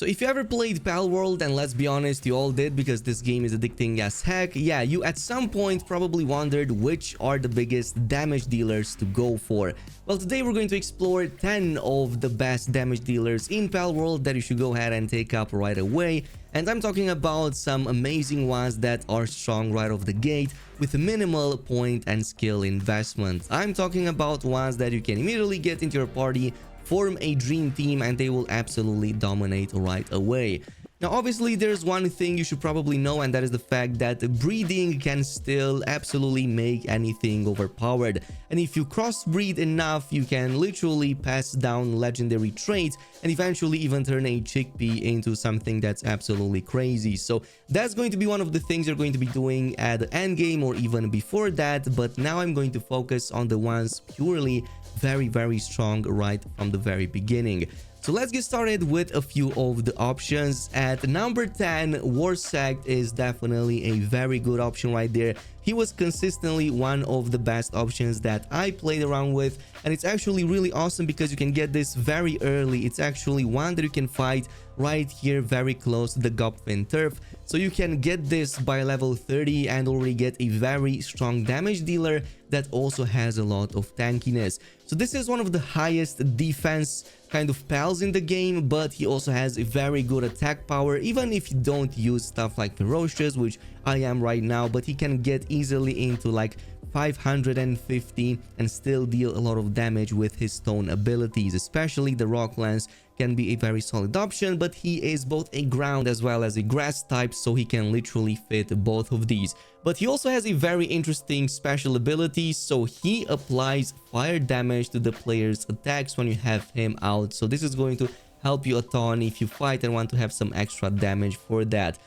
So if you ever played PALWORLD, and let's be honest, you all did because this game is addicting as heck, yeah, you at some point probably wondered which are the biggest damage dealers to go for. Well, today we're going to explore 10 of the best damage dealers in PALWORLD that you should go ahead and take up right away. And I'm talking about some amazing ones that are strong right off the gate with minimal point and skill investment. I'm talking about ones that you can immediately get into your party, form a dream team, and they will absolutely dominate right away. Now, obviously, there's one thing you should probably know, and that is the fact that breeding can still absolutely make anything overpowered. And if you crossbreed enough, you can literally pass down legendary traits and eventually even turn a chickpea into something that's absolutely crazy. So that's going to be one of the things you're going to be doing at the end game or even before that. But now I'm going to focus on the ones purely very strong right from the very beginning. So let's get started with a few of the options. At number 10, Warsect is definitely a very good option right there. He was consistently one of the best options that I played around with, and it's actually really awesome because you can get this very early. It's actually one that you can fight right here very close to the Gopfin turf. So you can get this by level 30 and already get a very strong damage dealer that also has a lot of tankiness. So this is one of the highest defense kind of pals in the game, but he also has a very good attack power, even if you don't use stuff like ferocious, which I am right now, but he can get easily into like 550 and still deal a lot of damage with his stone abilities. Especially the rock lance can be a very solid option, but he is both a ground as well as a grass type, so he can literally fit both of these. But he also has a very interesting special ability, so he applies fire damage to the player's attacks when you have him out. So this is going to help you a ton if you fight and want to have some extra damage for that.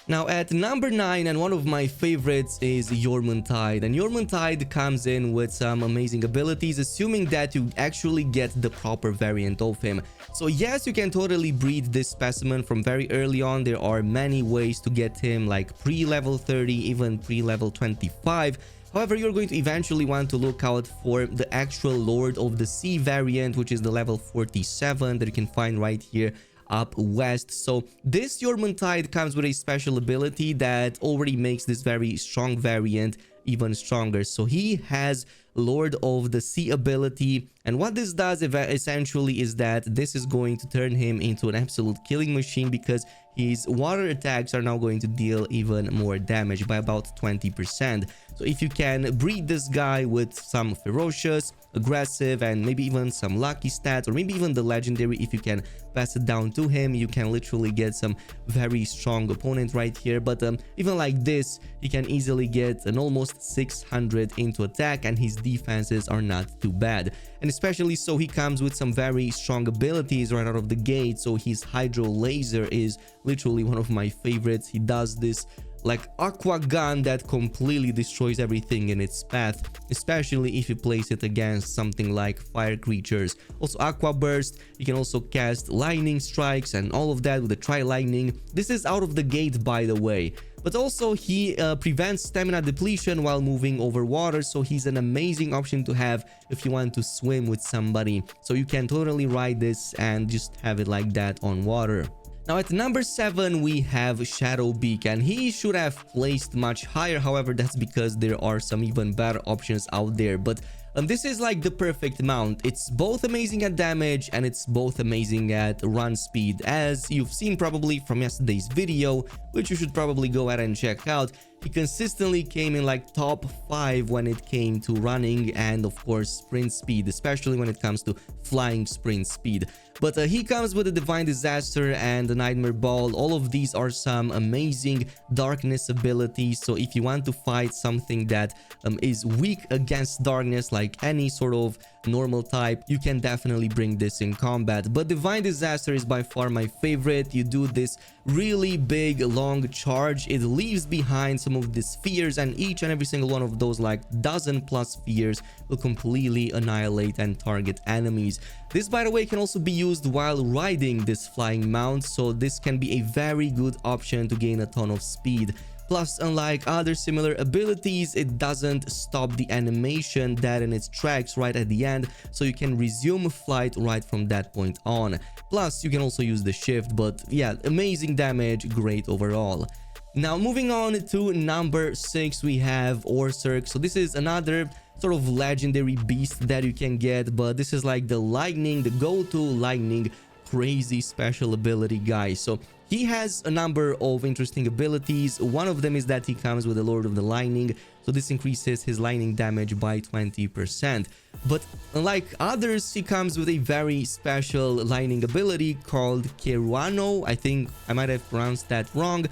Now at number 9, and one of my favorites, is Jormuntide. And Jormuntide comes in with some amazing abilities, assuming that you actually get the proper variant of him. So yes, you can totally breed this specimen from very early on. There are many ways to get him, like pre-level 30, even pre-level 25. However, you're going to eventually want to look out for the actual Lord of the Sea variant, which is the level 47 that you can find right here up west. So this Jormuntide comes with a special ability that already makes this very strong variant even stronger. So he has Lord of the Sea ability, and what this does essentially is that this is going to turn him into an absolute killing machine, because his water attacks are now going to deal even more damage by about 20%. So if you can breed this guy with some ferocious, aggressive, and maybe even some lucky stats, or maybe even the legendary, if you can pass it down to him, you can literally get some very strong opponent right here. But even like this, he can easily get an almost 600 into attack, and his defenses are not too bad. And especially so, he comes with some very strong abilities right out of the gate. So his hydro laser is literally one of my favorites. He does this like aqua gun that completely destroys everything in its path, especially if you place it against something like fire creatures. Also aqua burst, you can also cast lightning strikes and all of that with the tri-lightning. This is out of the gate, by the way. But also he prevents stamina depletion while moving over water, so he's an amazing option to have if you want to swim with somebody. So you can totally ride this and just have it like that on water. Now at number 7, we have Shadowbeak, and he should have placed much higher. However, that's because there are some even better options out there. But this is like the perfect mount. It's both amazing at damage and it's both amazing at run speed. As you've seen probably from yesterday's video, which you should probably go ahead and check out, he consistently came in like top 5 when it came to running and of course sprint speed, especially when it comes to flying sprint speed. But he comes with a Divine Disaster and the Nightmare Ball. All of these are some amazing darkness abilities. So if you want to fight something that is weak against darkness, like any sort of normal type, you can definitely bring this in combat. But Divine Disaster is by far my favorite. You do this really big long charge, it leaves behind some of the spheres, and each and every single one of those like dozen plus spheres will completely annihilate and target enemies. This, by the way, can also be used while riding this flying mount, so this can be a very good option to gain a ton of speed. Plus, unlike other similar abilities, it doesn't stop the animation dead in its tracks right at the end, so you can resume flight right from that point on. Plus, you can also use the shift, but yeah, amazing damage, great overall. Now, moving on to number 6, we have Orzerk. So this is another sort of legendary beast that you can get, but this is like the lightning, the go-to lightning crazy special ability guy. So he has a number of interesting abilities. One of them is that he comes with the Lord of the Lightning, so this increases his lightning damage by 20%. But unlike others, he comes with a very special lightning ability called Keruano. I think I might have pronounced that wrong.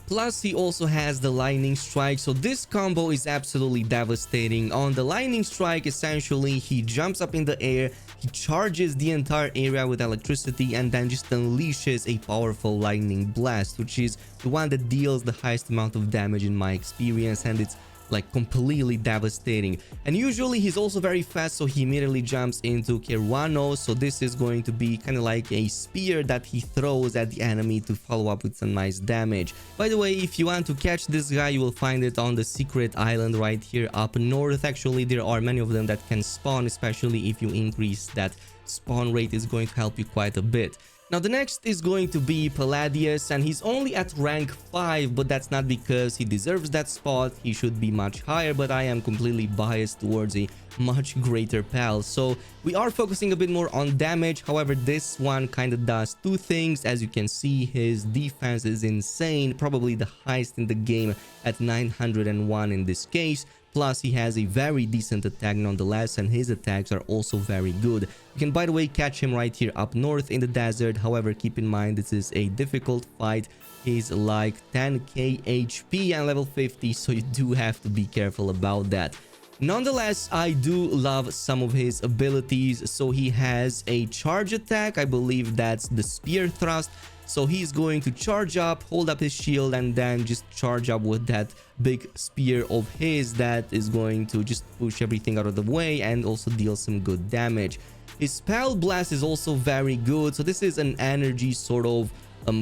Plus, he also has the Lightning Strike, so this combo is absolutely devastating. On the Lightning Strike, essentially, he jumps up in the air, he charges the entire area with electricity, and then just unleashes a powerful Lightning Blast, which is the one that deals the highest amount of damage in my experience, and it's like completely devastating. And usually he's also very fast, so he immediately jumps into Keruano, so this is going to be kind of like a spear that he throws at the enemy to follow up with some nice damage. By the way, if you want to catch this guy, you will find it on the secret island right here up north. Actually, there are many of them that can spawn, especially if you increase that spawn rate, is going to help you quite a bit. Now, the next is going to be Paladius, and he's only at rank 5, but that's not because he deserves that spot. He should be much higher, but I am completely biased towards a much greater PAL. So we are focusing a bit more on damage. However, this one kind of does two things. As you can see, his defense is insane, probably the highest in the game at 901 in this case. Plus, he has a very decent attack nonetheless, and his attacks are also very good. You can, by the way, catch him right here up north in the desert. However, keep in mind, this is a difficult fight. He's like 10k HP and level 50, so you do have to be careful about that. Nonetheless, I do love some of his abilities. So he has a charge attack. I believe that's the spear thrust. So he's going to charge up, hold up his shield, and then just charge up with that big spear of his that is going to just push everything out of the way and also deal some good damage. His Spell Blast is also very good. So this is an energy sort of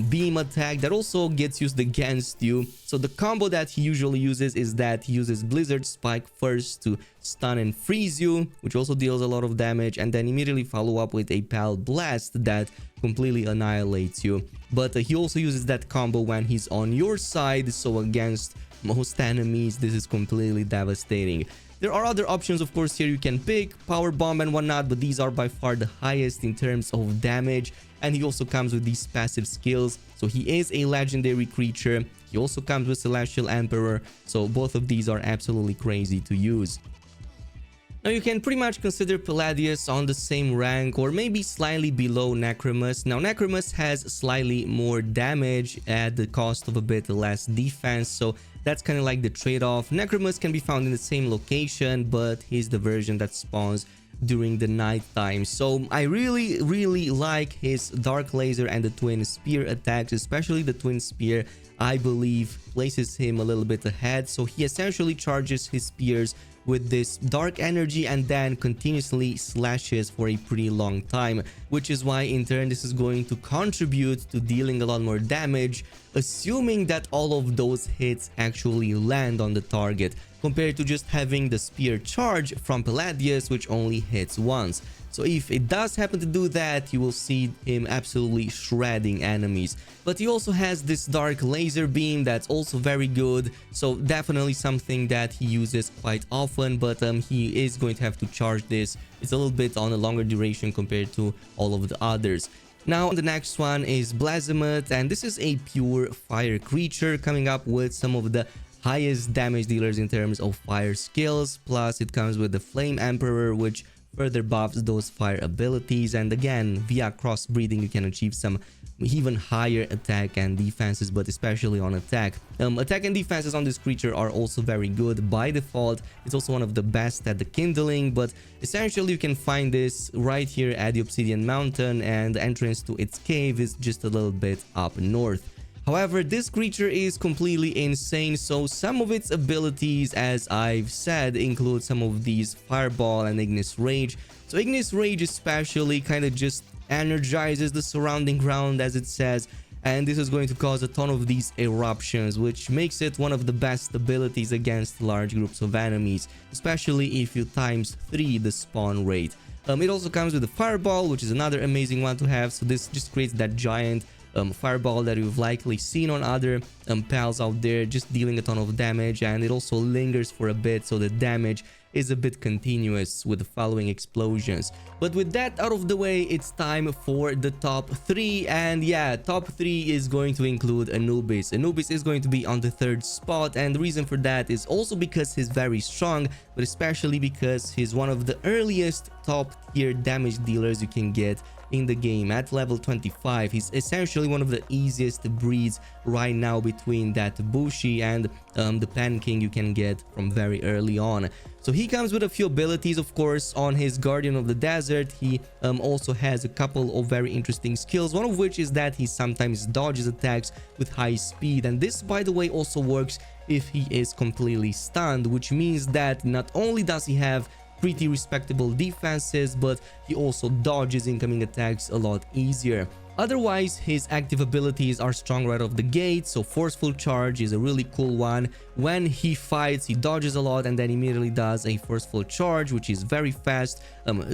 beam attack that also gets used against you. So the combo that he usually uses is that he uses Blizzard Spike first to stun and freeze you, which also deals a lot of damage, and then immediately follow up with a Pal Blast that completely annihilates you. But he also uses that combo when he's on your side, so against most enemies this is completely devastating. There are other options, of course. Here you can pick Power Bomb and whatnot, but these are by far the highest in terms of damage. And he also comes with these passive skills. So he is a legendary creature. He also comes with Celestial Emperor. So both of these are absolutely crazy to use. Now, you can pretty much consider Paladius on the same rank or maybe slightly below Necromus. Now, Necromus has slightly more damage at the cost of a bit less defense, so that's kind of like the trade-off. Necromus can be found in the same location, but he's the version that spawns during the night time. So I really like his Dark Laser and the Twin Spear attacks, especially the Twin Spear. I believe places him a little bit ahead. So he essentially charges his spears with this dark energy and then continuously slashes for a pretty long time, which is why in turn this is going to contribute to dealing a lot more damage, assuming that all of those hits actually land on the target, compared to just having the spear charge from Paladius, which only hits once. So if it does happen to do that, you will see him absolutely shredding enemies. But he also has this dark laser beam that's also very good. So definitely something that he uses quite often, but he is going to have to charge this. It's a little bit on a longer duration compared to all of the others. Now, the next one is Blazamut, and this is a pure fire creature coming up with some of the highest damage dealers in terms of fire skills. Plus, it comes with the Flame Emperor, which further buffs those fire abilities, and again, via crossbreeding you can achieve some even higher attack and defenses, but especially on attack. Attack and defenses on this creature are also very good by default. It's also one of the best at the kindling, but essentially you can find this right here at the Obsidian Mountain, and the entrance to its cave is just a little bit up north. However, this creature is completely insane, so some of its abilities, as I've said, include some of these Fireball and Ignis Rage. So Ignis Rage especially kind of just energizes the surrounding ground, as it says, and this is going to cause a ton of these eruptions, which makes it one of the best abilities against large groups of enemies, especially if you ×3 the spawn rate. It also comes with a fireball, which is another amazing one to have. So this just creates that giant fireball that you've likely seen on other pals out there, just dealing a ton of damage, and it also lingers for a bit, so the damage is a bit continuous with the following explosions. But with that out of the way, it's time for the top 3, and yeah, top 3 is going to include Anubis. Anubis is going to be on the 3rd spot, and the reason for that is also because he's very strong, but especially because he's one of the earliest top tier damage dealers you can get in the game. At level 25, he's essentially one of the easiest breeds right now between that Bushi and the Pan King you can get from very early on. So he comes with a few abilities, of course. On his Guardian of the Desert, he also has a couple of very interesting skills, one of which is that he sometimes dodges attacks with high speed, and this, by the way, also works if he is completely stunned, which means that not only does he have pretty respectable defenses, but he also dodges incoming attacks a lot easier. Otherwise, his active abilities are strong right off the gate. So Forceful Charge is a really cool one. When he fights, he dodges a lot and then immediately does a Forceful Charge, which is very fast,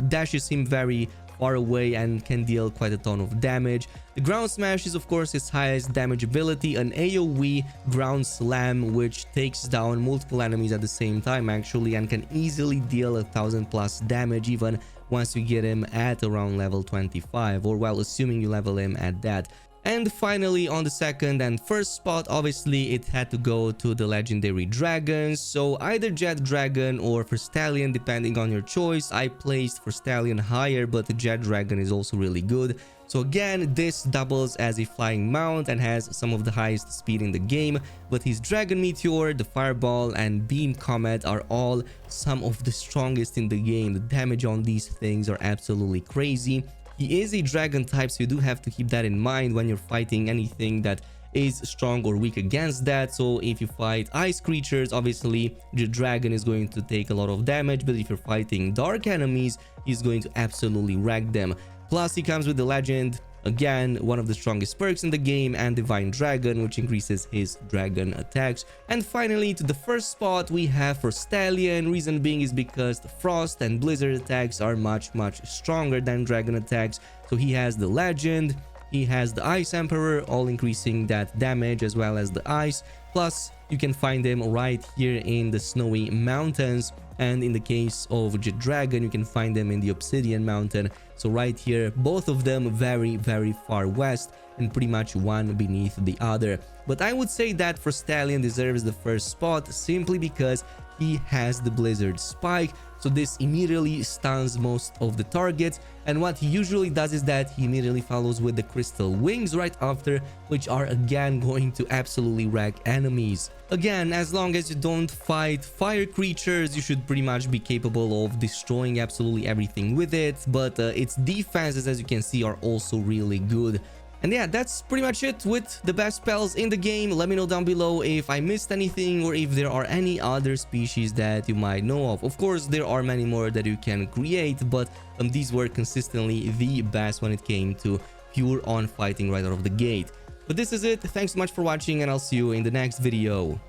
dashes him very far away and can deal quite a ton of damage. The Ground Smash is of course his highest damage ability, an AoE Ground Slam which takes down multiple enemies at the same time actually, and can easily deal 1000+ damage even once you get him at around level 25, or well, assuming you level him at that. And finally, on the 2nd and 1st spot, obviously it had to go to the legendary dragons, so either Jetragon or Frostallion depending on your choice. I placed Frostallion higher, but the Jetragon is also really good. So again, this doubles as a flying mount and has some of the highest speed in the game, but his Dragon Meteor, the Fireball, and Beam Comet are all some of the strongest in the game. The damage on these things are absolutely crazy. He is a dragon type, so you do have to keep that in mind when you're fighting anything that is strong or weak against that. So if you fight ice creatures, obviously the dragon is going to take a lot of damage, but if you're fighting dark enemies, he's going to absolutely wreck them. Plus, he comes with the legend, again, one of the strongest perks in the game, and Divine Dragon, which increases his dragon attacks. And finally, to the 1st spot, we have Frostallion. Reason being is because the frost and blizzard attacks are much stronger than dragon attacks. So he has the legend, he has the Ice Emperor, all increasing that damage as well as the ice. Plus, you can find him right here in the Snowy Mountains, and in the case of Jetragon, you can find them in the Obsidian Mountain. So right here, both of them very far west and pretty much one beneath the other. But I would say that Frostallion deserves the 1st spot simply because he has the Blizzard Spike, so this immediately stuns most of the targets, and what he usually does is that he immediately follows with the Crystal Wings right after, which are again going to absolutely wreck enemies. Again, as long as you don't fight fire creatures, you should pretty much be capable of destroying absolutely everything with it, but its defenses, as you can see, are also really good. And yeah, that's pretty much it with the best spells in the game. Let me know down below if I missed anything or if there are any other species that you might know of. Of course, there are many more that you can create, but these were consistently the best when it came to pure on fighting right out of the gate. But this is it. Thanks so much for watching, and I'll see you in the next video.